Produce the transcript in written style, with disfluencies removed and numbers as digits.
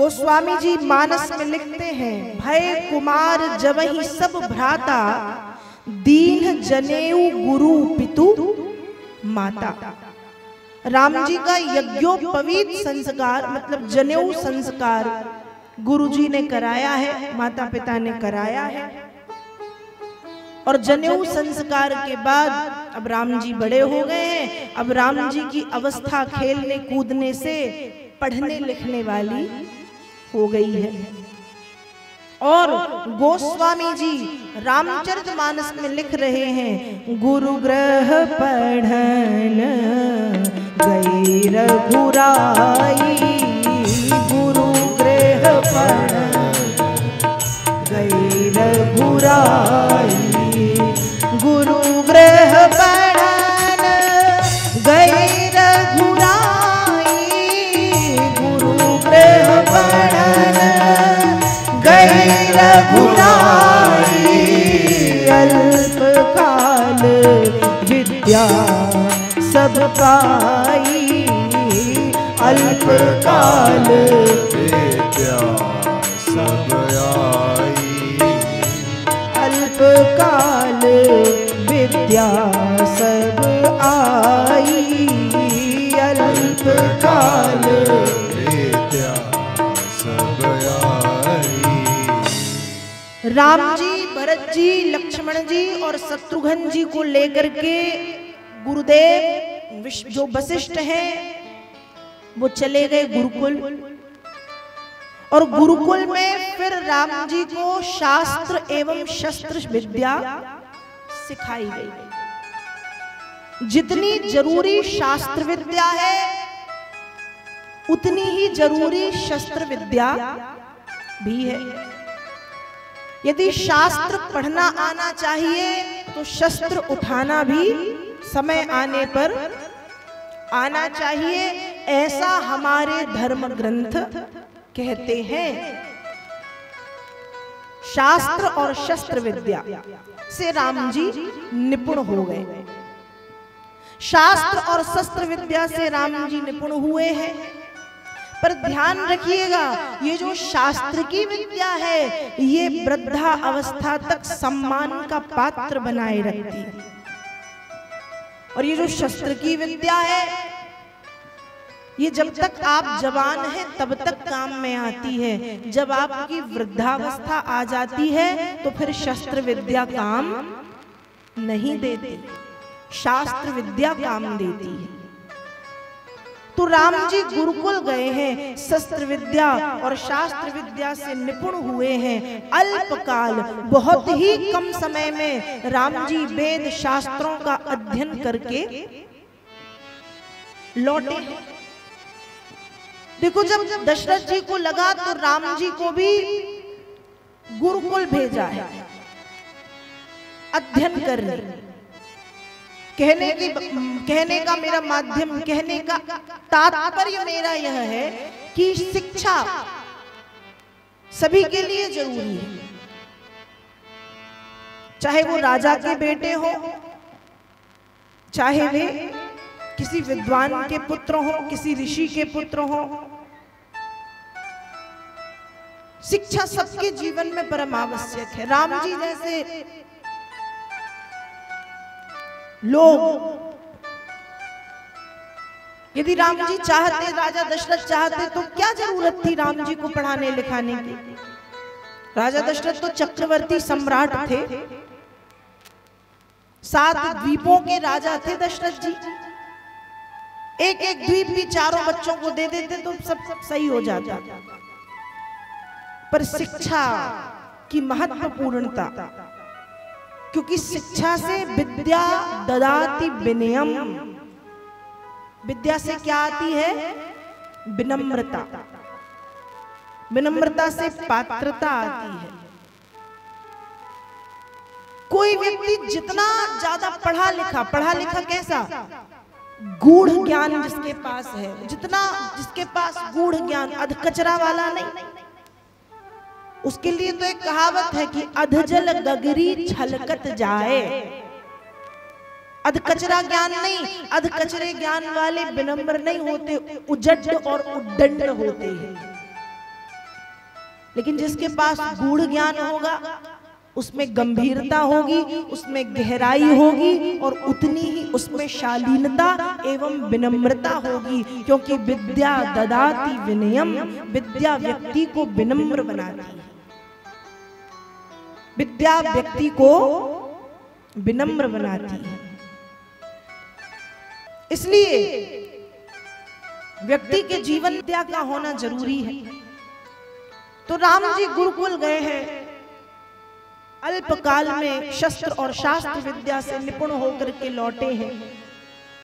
गोस्वामी जी मानस में लिखते हैं, भय कुमार जवहि सब भ्राता, दीन जनेऊ गुरु पितु माता। राम जी का यज्ञोपवीत संस्कार मतलब जनेऊ संस्कार गुरुजी ने कराया है, माता पिता ने कराया है। और जनेऊ संस्कार के बाद अब राम जी बड़े हो गए हैं। अब राम जी की अवस्था खेलने कूदने से पढ़ने लिखने वाली हो गई है। और गोस्वामी जी रामचरितमानस में लिख रहे हैं, गुरु ग्रह पढ़न गई रघुराई, गुरु ग्रह पढ़न गई रघुराई, गुरु ग्रह पढ़न गई रघुराई, गुरु ग्रह पढ़न गई रघुराई, अल्प काल विद्या सब पाई, अल्प काल विद्या सब आई, अल्प काल विद्या सब आई, अल्प काल विद्या सब आई। राम जी, भरत जी, लक्ष्मण जी और शत्रुघ्न जी को लेकर के गुरुदेव जो वशिष्ठ हैं वो चले गए गुरुकुल। और गुरुकुल में फिर राम जी को शास्त्र एवं शस्त्र विद्या सिखाई गई। जितनी जरूरी शास्त्र विद्या है उतनी ही जरूरी शस्त्र विद्या भी है। यदि शास्त्र पढ़ना आना चाहिए तो शस्त्र उठाना भी समय आने पर आना चाहिए, ऐसा हमारे धर्म ग्रंथ कहते हैं। शास्त्र और शस्त्र विद्या से राम जी निपुण हो गए। शास्त्र और शस्त्र विद्या से राम जी निपुण हुए हैं। पर ध्यान रखिएगा, ये जो शास्त्र की विद्या है ये वृद्धा अवस्था तक सम्मान का पात्र बनाए रखती है। और ये जो शस्त्र की विद्या है ये जब तक आप जवान हैं तब तक काम में आती है। जब आपकी वृद्धावस्था आ जाती है तो फिर शस्त्र विद्या काम नहीं देती, शास्त्र विद्या काम देती है। तो राम जी गुरुकुल गए हैं, शस्त्र विद्या और शास्त्र विद्या से निपुण हुए हैं। अल्पकाल, बहुत ही कम समय में राम जी वेद शास्त्रों का अध्ययन करके लौटे। देखो, जब दशरथ जी को लगा तो राम जी को भी गुरुकुल भेजा है अध्ययन करने। कहने का मेरा माध्यम, कहने का तात्पर्य मेरा यह है कि शिक्षा सभी के लिए जरूरी है, चाहे वो राजा के बेटे हो, चाहे वे किसी विद्वान के पुत्र हो, किसी ऋषि के पुत्र हो। शिक्षा सबके जीवन में परम आवश्यक है। राम जी जैसे लोग, यदि राम जी चाहते, राजा दशरथ चाहते तो क्या जरूरत थी राम जी को पढ़ाने लिखाने की। राजा दशरथ तो चक्रवर्ती सम्राट थे, 7 द्वीपों के राजा थे दशरथ जी। एक एक द्वीप भी चारों बच्चों को दे देते तो सब सही हो जाता। पर शिक्षा की महत्वपूर्णता, क्योंकि शिक्षा से विद्या ददाति विनयम, विद्या से क्या आती है? विनम्रता। विनम्रता से पात्रता आती है। कोई व्यक्ति जितना ज्यादा पढ़ा लिखा कैसा? गूढ़ ज्ञान जिसके पास है, जिसके पास गूढ़ ज्ञान, अधकचरा वाला नहीं। उसके लिए तो एक कहावत है कि अधजल गगरी छलकत जाए। अधकचरा ज्ञान नहीं, अधकचरे ज्ञान वाले विनम्र नहीं होते, उजड और उद्दंड होते हैं। लेकिन जिसके पास गूढ़ ज्ञान होगा उसमें गंभीरता होगी, उसमें गहराई होगी और उतनी ही उसमें शालीनता एवं विनम्रता होगी, क्योंकि विद्या ददाति विनयम, विद्या व्यक्ति को विनम्र बनाती है, विद्या व्यक्ति को विनम्र बनाती है। इसलिए व्यक्ति के जीवन विद्या का होना जरूरी है। तो राम जी गुरुकुल गए हैं, अल्पकाल में शस्त्र और शास्त्र विद्या से निपुण होकर के लौटे हैं।